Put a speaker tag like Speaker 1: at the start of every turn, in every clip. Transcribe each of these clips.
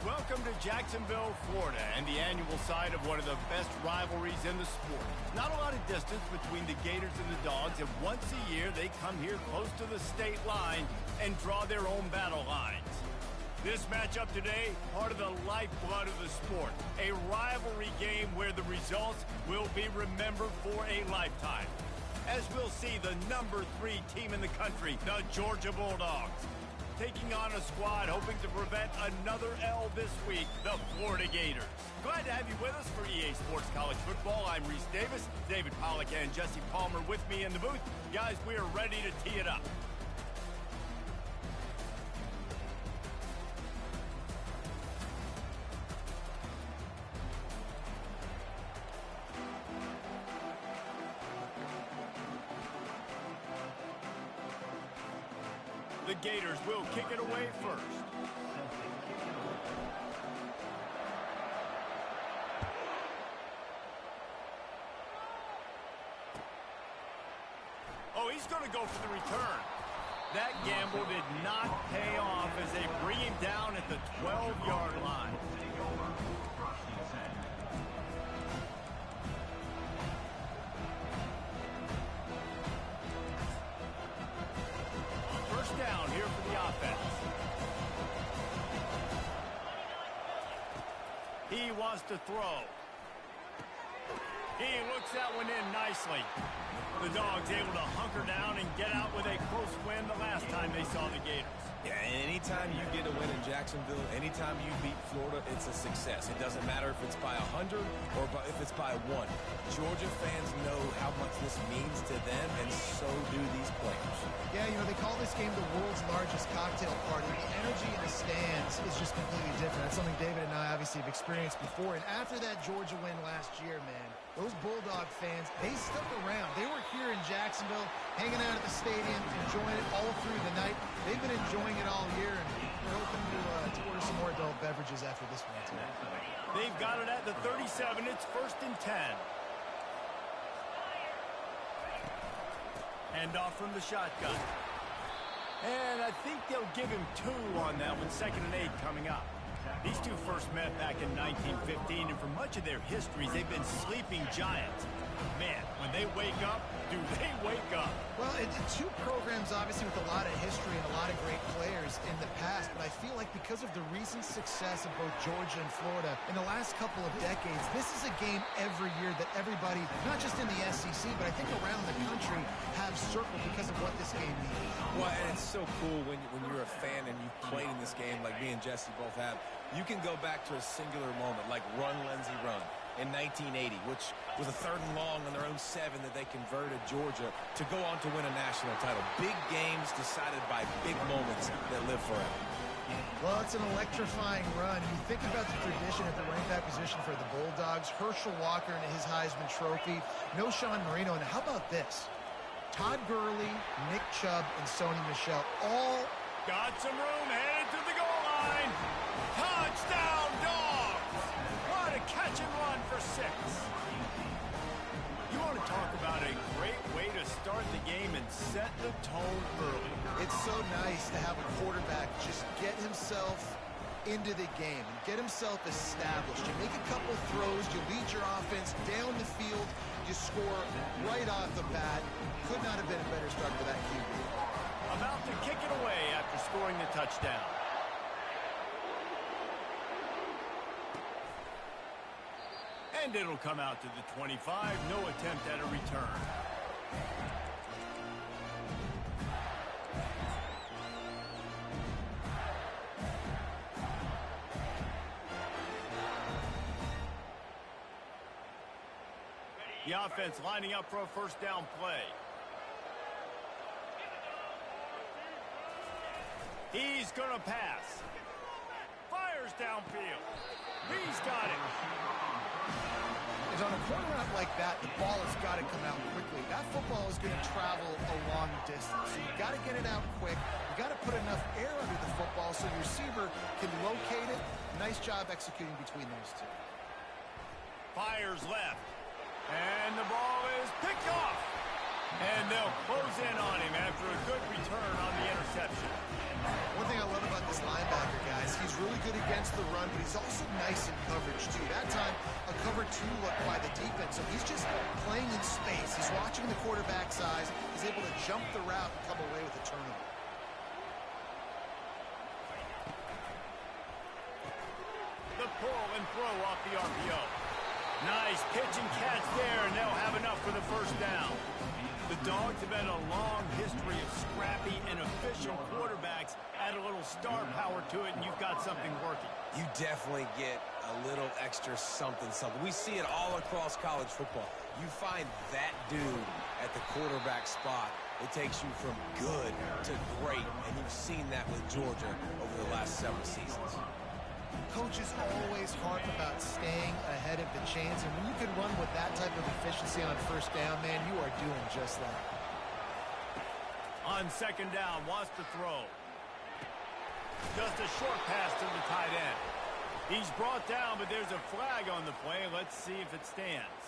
Speaker 1: Welcome to Jacksonville, Florida, and the annual site of one of the best rivalries in the sport. Not a lot of distance between the Gators and the Dogs, and once a year they come here close to the state line and draw their own battle lines. This matchup today, part of the lifeblood of the sport, a rivalry game where the results will be remembered for a lifetime. As we'll see the number 3 team in the country, the Georgia Bulldogs, taking on a squad hoping to prevent another L this week, the Florida Gators. Glad to have you with us for EA Sports College Football. I'm Reese Davis, David Pollack and Jesse Palmer with me in the booth. Guys, we are ready to tee it up. The Gators will kick it away first. Oh, he's going to go for the return. That gamble did not pay off as they bring him down at the 12-yard line. Down here for the offense. He wants to throw. He looks that one in nicely. The Dogs able to hunker down and get out with a close win the last time they saw the Gators.
Speaker 2: Yeah, anytime you get a win in Jacksonville, anytime you beat Florida, it's a success. It doesn't matter if it's by 100 or if it's by 1. Georgia fans know how much this means to them, and so do these players.
Speaker 3: Yeah, you know, they call this game the world's largest cocktail party. The energy in the stands is just completely different. That's something David and I obviously have experienced before. And after that Georgia win last year, man, those Bulldog fans, they stuck around. They were here in Jacksonville, hanging out at the stadium, enjoying it all through the night. They've been enjoying it all year, and we're hoping to order some more adult beverages after this one, too.
Speaker 1: They've got it at the 37. It's 1st and 10. Hand off from the shotgun. And I think they'll give him 2 on that one. 2nd and 8 coming up. These two first met back in 1915, and for much of their histories, they've been sleeping giants. Man, when they wake up, do they wake up?
Speaker 3: Well, it's 2 programs, obviously, with a lot of history and a lot of great players in the past, but I feel like because of the recent success of both Georgia and Florida in the last couple of decades, this is a game every year that everybody, not just in the SEC, but I think around the country, have circled because of what this game means.
Speaker 2: Well, and it's so cool when you're a fan and you've played in this game like me and Jesse both have. You can go back to a singular moment, like Run, Lindsey, Run in 1980, which was a 3rd and long on their own 7 that they converted Georgia to go on to win a national title. Big games decided by big moments that live forever.
Speaker 3: Well, it's an electrifying run. You think about the tradition at the running back position for the Bulldogs. Herschel Walker and his Heisman Trophy. No Sean Marino. And how about this? Todd Gurley, Nick Chubb, and Sony Michel all
Speaker 1: got some room headed to the goal line. Touchdown, Dogs! What a catch and run for 6. You want to talk about a great way to start the game and set the tone early.
Speaker 3: It's so nice to have a quarterback just get himself into the game and get himself established. You make a couple throws, you lead your offense down the field, you score right off the bat. Could not have been a better start for that QB.
Speaker 1: About to kick it away after scoring the touchdown. And it'll come out to the 25. No attempt at a return. The offense lining up for a 1st down play. He's going to pass. Fires downfield. He's got it.
Speaker 3: Is on a corner route like that, the ball has got to come out quickly. That football is going to travel a long distance. So you've got to get it out quick. You've got to put enough air under the football so the receiver can locate it. Nice job executing between those 2.
Speaker 1: Fires left. And the ball is picked off. And they'll close in on him after a good return on the interception.
Speaker 3: One thing I love about this linebacker, guys, he's really good good against the run, but he's also nice in coverage, too. That time, a cover 2 look by the defense, so he's just playing in space. He's watching the quarterback's eyes. He's able to jump the route and come away with a turnover.
Speaker 1: The pull and throw off the RPO. Nice pitch and catch there, and they'll have enough for the first down. The Dogs have had a long history of scrappy and efficient quarterbacks. Add a little star power to it, and you've got something working.
Speaker 2: You definitely get a little extra something. We see it all across college football. You find that dude at the quarterback spot, it takes you from good to great, and you've seen that with Georgia over the last several seasons.
Speaker 3: Coaches always harp about staying ahead of the chains, and when you can run with that type of efficiency on first down, man, you are doing just that.
Speaker 1: On second down, wants to throw. Just a short pass to the tight end. He's brought down, but there's a flag on the play. Let's see if it stands.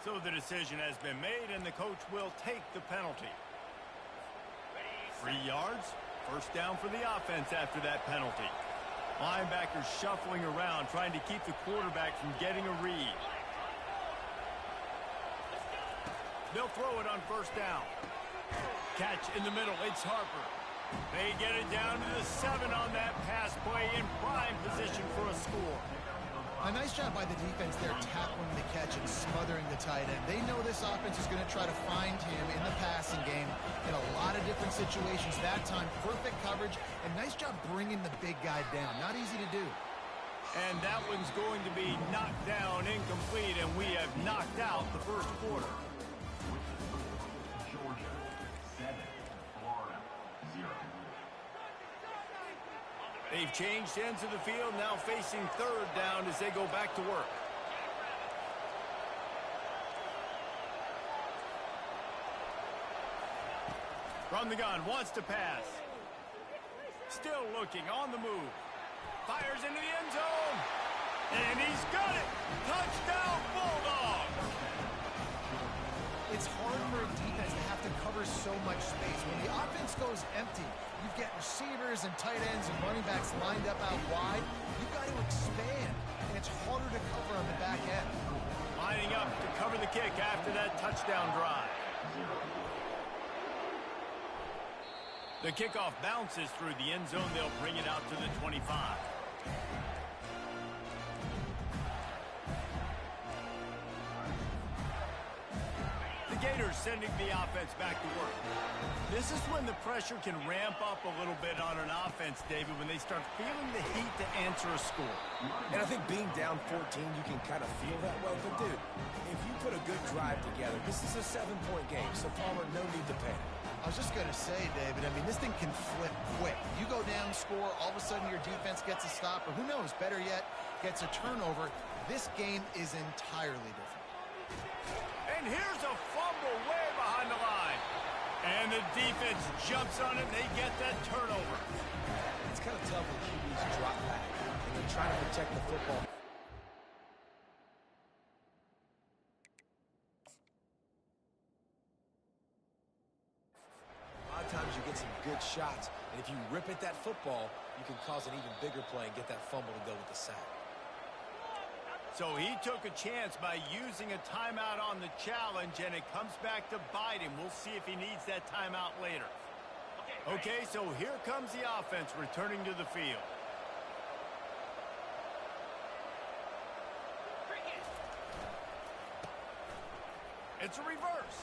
Speaker 1: So the decision has been made, and the coach will take the penalty. 3 yards, first down for the offense after that penalty. Linebackers shuffling around, trying to keep the quarterback from getting a read. They'll throw it on first down. Catch in the middle, it's Harper. They get it down to the 7 on that pass play in prime position for a score.
Speaker 3: A nice job by the defense there tackling the catch and smothering the tight end. They know this offense is going to try to find him in the passing game in a lot of different situations. That time, perfect coverage, and nice job bringing the big guy down. Not easy to do.
Speaker 1: And that one's going to be knocked down, incomplete, and we have knocked out the first quarter.
Speaker 4: Georgia 7, Florida 0.
Speaker 1: They've changed ends of the field, now facing third down as they go back to work. From the gun, wants to pass. Still looking, on the move. Fires into the end zone. And he's got it. Touchdown, Bulldogs.
Speaker 3: It's hard for a defense to have to cover so much space. When the offense goes empty, you've got receivers and tight ends and running backs lined up out wide. You've got to expand, and it's harder to cover on the back end.
Speaker 1: Lining up to cover the kick after that touchdown drive. The kickoff bounces through the end zone. They'll bring it out to the 25. The Gators sending the offense back to work. This is when the pressure can ramp up a little bit on an offense, David, when they start feeling the heat to answer a score.
Speaker 2: And I think being down 14, you can kind of feel that way. But, dude, if you put a good drive together, this is a 7-point game, so Palmer, no need to panic.
Speaker 3: I was just going to say, David, I mean, this thing can flip quick. You go down, score, all of a sudden your defense gets a stop, or who knows, better yet, gets a turnover. This game is entirely different.
Speaker 1: And here's a fumble way behind the line. And the defense jumps on it, and they get that turnover.
Speaker 2: It's kind of tough when QBs drop back, and they're trying to protect the football. Times you get some good shots, and if you rip at that football, you can cause an even bigger play and get that fumble to go with the sack.
Speaker 1: So he took a chance by using a timeout on the challenge, and it comes back to bite him. We'll see if he needs that timeout later. Okay, so here comes the offense returning to the field. It's a reverse.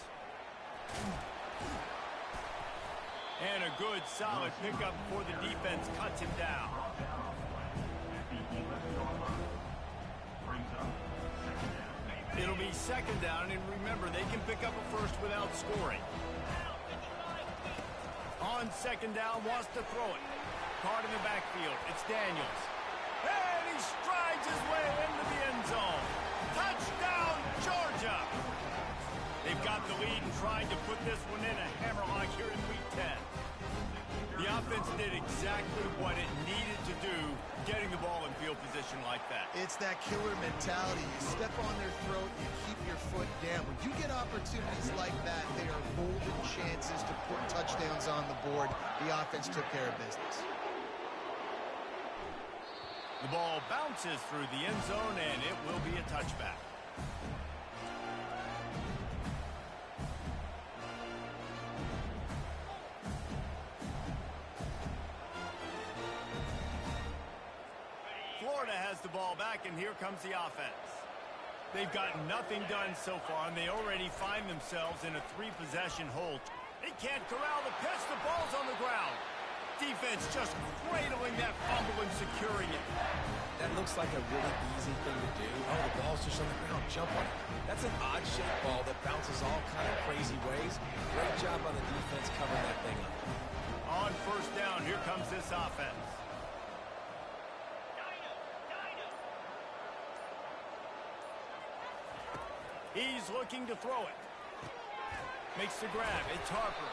Speaker 1: And a good, solid pickup before the defense cuts him down. It'll be second down, and remember, they can pick up a first without scoring. On second down, wants to throw it. Caught in the backfield. It's Daniels. And he strides his way into the end zone. Touchdown, Georgia! They've got the lead and trying to put this one in a hammerlock here in Week 10. The offense did exactly what it needed to do, getting the ball in field position like that.
Speaker 3: It's that killer mentality. You step on their throat, you keep your foot down. When you get opportunities like that, they are golden chances to put touchdowns on the board. The offense took care of business.
Speaker 1: The ball bounces through the end zone, and it will be a touchback. Florida has the ball back, and here comes the offense. They've gotten nothing done so far, and they already find themselves in a three-possession hold. They can't corral the pitch. The ball's on the ground. Defense just cradling that fumble and securing it.
Speaker 2: That looks like a really easy thing to do. Oh, the ball's just on the ground. Jump on it. That's an odd-shaped ball that bounces all kind of crazy ways. Great job on the defense covering that thing up.
Speaker 1: On first down, here comes this offense. He's looking to throw it. Makes the grab. It's Harper.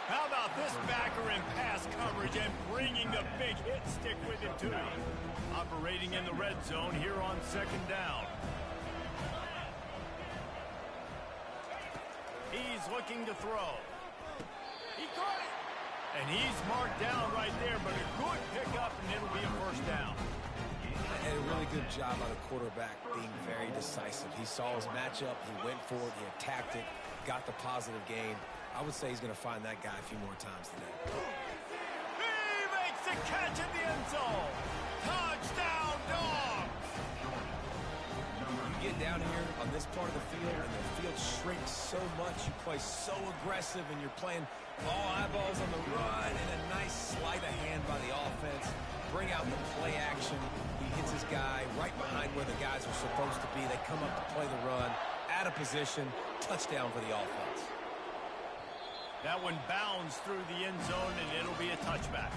Speaker 1: How about this backer in pass coverage and bringing the big hit stick with him, too. Operating in the red zone here on second down. He's looking to throw. He caught it. And he's marked down right there, but a good pickup, and it'll be a first down.
Speaker 2: And a really good job by the quarterback being very decisive. He saw his matchup, he went for it, he attacked it, got the positive gain. I would say he's going to find that guy a few more times today.
Speaker 1: He makes the catch in the end zone. Touchdown, Dogs!
Speaker 2: You get down here on this part of the field, and the field shrinks so much. You play so aggressive, and you're playing all eyeballs on the run, and a nice sleight of hand by the offense. Bring out the play action. He hits his guy right behind where the guys are supposed to be. They come up to play the run, out of position, touchdown for the offense.
Speaker 1: That one bounds through the end zone, and it'll be a touchback.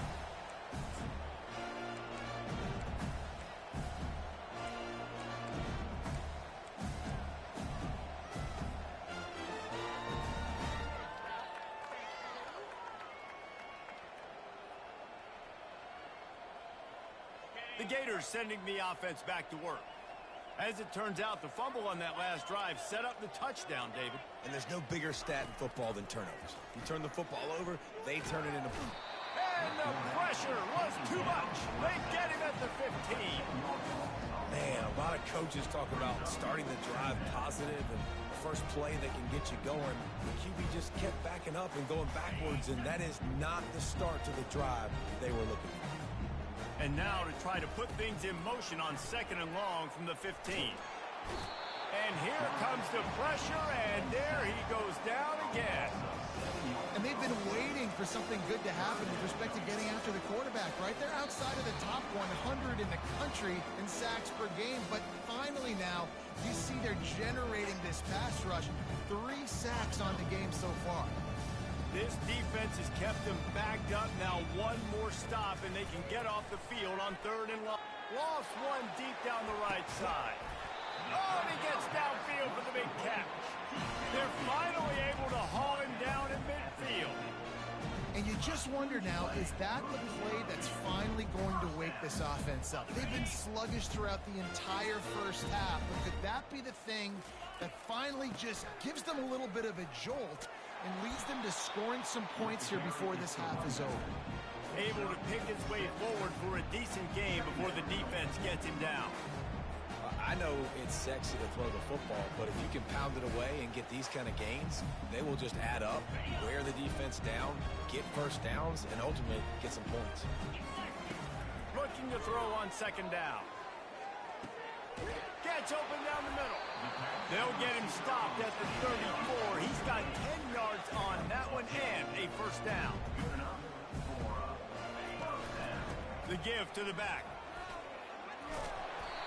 Speaker 1: The Gators sending the offense back to work. As it turns out, the fumble on that last drive set up the touchdown, David.
Speaker 2: And there's no bigger stat in football than turnovers. You turn the football over, they turn it into...
Speaker 1: And the pressure was too much. They get him at the 15.
Speaker 2: Man, a lot of coaches talk about starting the drive positive and the first play that can get you going. The QB just kept backing up and going backwards, and that is not the start to the drive they were looking for.
Speaker 1: And now to try to put things in motion on second and long from the 15. And here comes the pressure, and there he goes down again.
Speaker 3: And they've been waiting for something good to happen with respect to getting after the quarterback, right? They're outside of the top 100 in the country in sacks per game, but finally now you see they're generating this pass rush. 3 sacks on the game so far.
Speaker 1: This defense has kept them backed up. Now one more stop, and they can get off the field on third and long. Lost one deep down the right side. Oh, and he gets downfield for the big catch. They're finally able to haul him down in midfield.
Speaker 3: And you just wonder now, is that the play that's finally going to wake this offense up? They've been sluggish throughout the entire first half, but could that be the thing that finally just gives them a little bit of a jolt and leads them to scoring some points here before this half is over?
Speaker 1: Able to pick his way forward for a decent game before the defense gets him down.
Speaker 2: I know it's sexy to throw the football, but if you can pound it away and get these kind of gains, they will just add up, wear the defense down, get first downs, and ultimately get some points.
Speaker 1: Looking to throw on second down. Catch open down the middle. They'll get him stopped at the 34. He's got 10 yards on that one and a first down. The give to the back.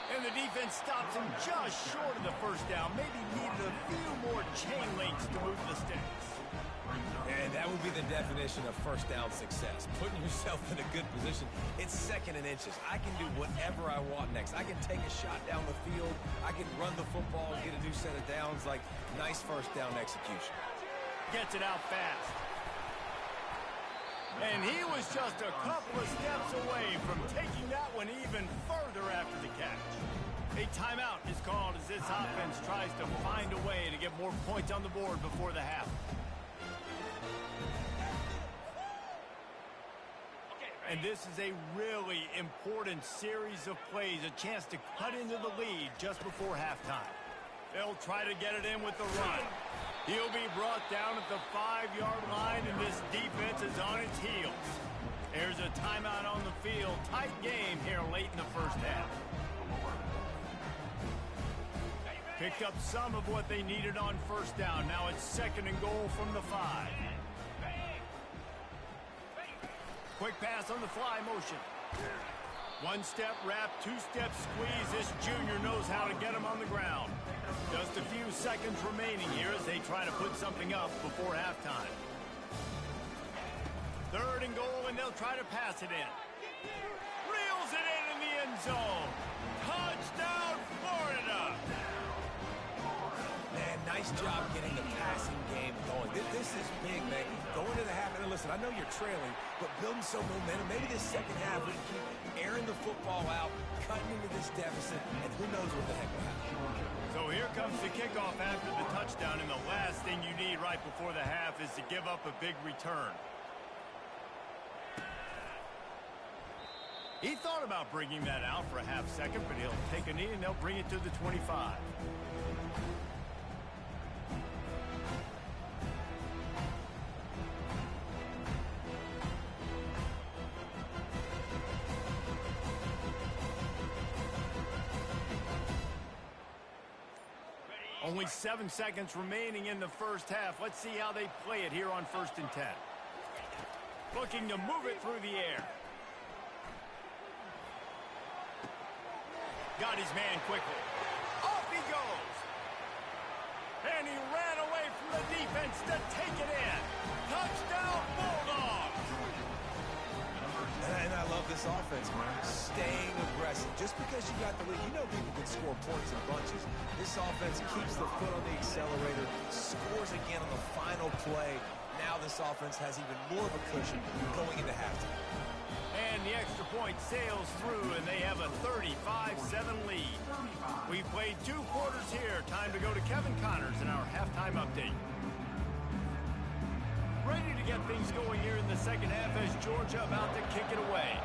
Speaker 1: And the defense stops him just short of the first down. Maybe needed a few more chain links to move the sticks.
Speaker 2: And that would be the definition of first down success. Putting yourself in a good position. It's second and inches. I can do whatever I want next. I can take a shot down the field. I can run the football and get a new set of downs. Like, nice first down execution.
Speaker 1: Gets it out fast. And he was just a couple of steps away from taking that one even further after the catch. A timeout is called as this offense tries to find a way to get more points on the board before the half. And this is a really important series of plays, a chance to cut into the lead just before halftime. They'll try to get it in with the run. He'll be brought down at the 5-yard line, and this defense is on its heels. There's a timeout on the field. Tight game here late in the first half. Picked up some of what they needed on first down. Now it's 2nd and goal from the 5. Quick pass on the fly motion. 1-step wrap, 2-step squeeze. This junior knows how to get him on the ground. Just a few seconds remaining here as they try to put something up before halftime. 3rd and goal, and they'll try to pass it in. Reels it in the end zone. Touchdown, Florida!
Speaker 2: Man, nice job getting the passing game going. This is big, man. Going to the half, and listen, I know you're trailing, but building some momentum. Maybe this second half we can keep airing the football out, cutting into this deficit, and who knows what the heck will happen.
Speaker 1: So here comes the kickoff after the touchdown, and the last thing you need right before the half is to give up a big return. He thought about bringing that out for a half second, but he'll take a knee and they'll bring it to the 25. Only 7 seconds remaining in the first half. Let's see how they play it here on 1st and 10. Looking to move it through the air. Got his man quickly. Off he goes. And he ran away from the defense to take it in. Touchdown, Bulldogs.
Speaker 2: And I love this offense, man. Staying aggressive. Just because you got the lead, you know people can score points in bunches. This offense keeps the foot on the accelerator, scores again on the final play. Now this offense has even more of a cushion going into halftime.
Speaker 1: And the extra point sails through, and they have a 35-7 lead. We've played 2 quarters here. Time to go to Kevin Connors in our halftime update. Ready to get things going here in the second half as Georgia about to kick it away.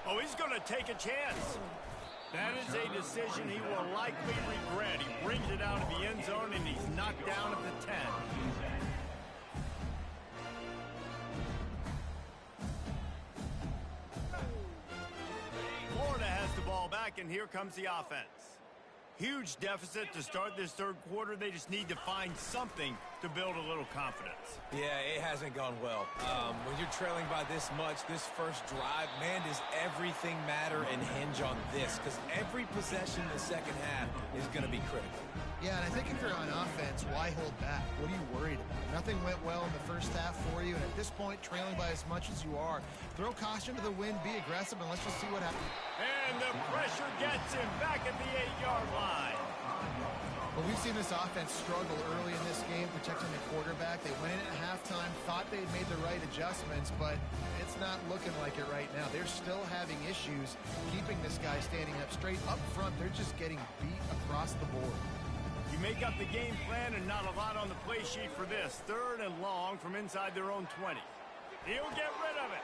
Speaker 1: Oh, he's going to take a chance. That is a decision he will likely regret. He brings it out of the end zone, and he's knocked down at the 10. Florida has the ball back, and here comes the offense. Huge deficit to start this 3rd quarter. They just need to find something to build a little confidence.
Speaker 2: Yeah, it hasn't gone well. When you're trailing by this much, this first drive, man, does everything matter and hinge on this? Because every possession in the second half is going to be critical.
Speaker 3: Yeah, and I think if you're on offense, why hold back? What are you worried about? Nothing went well in the first half for you, and at this point, trailing by as much as you are, throw caution to the wind, be aggressive, and let's just see what happens.
Speaker 1: And the pressure gets him back at the 8-yard line.
Speaker 3: Well, we've seen this offense struggle early in this game, protecting the quarterback. They went in at halftime, thought they'd made the right adjustments, but it's not looking like it right now. They're still having issues keeping this guy standing up straight. Up front, they're just getting beat across the board.
Speaker 1: You make up the game plan and not a lot on the play sheet for this. 3rd and long from inside their own 20. He'll get rid of it.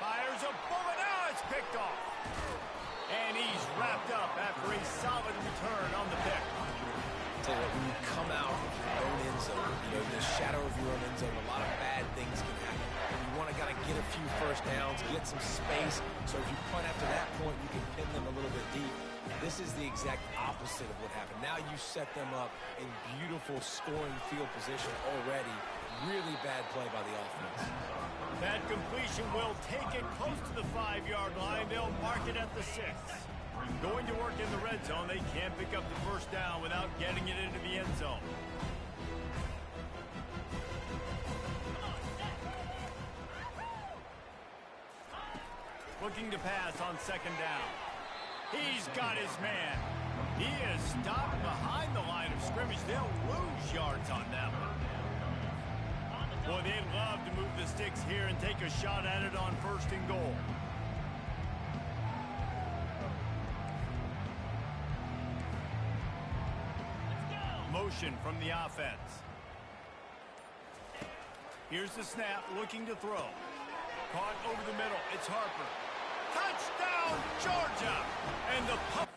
Speaker 1: Fires a bullet. Now it's picked off. And he's wrapped up after a solid return on the pick.
Speaker 2: Tell you what, when you come out of your own end zone, you know, in the shadow of your own end zone, a lot of bad things can happen. And you want to kind of get a few first downs, get some space, so if you punt after that point, you can pin them a little bit deep. This is the exact opposite of what happened. Now you set them up in beautiful scoring field position already. Really bad play by the offense.
Speaker 1: That completion will take it close to the 5-yard line. They'll mark it at the 6. Going to work in the red zone. They can't pick up the first down without getting it into the end zone. Looking to pass on 2nd down. He's got his man. He is stopped behind the line of scrimmage. They'll lose yards on that one. Boy, they'd love to move the sticks here and take a shot at it on 1st and goal. Motion from the offense. Here's the snap, looking to throw. Caught over the middle. It's Harper. Touchdown, Georgia! And the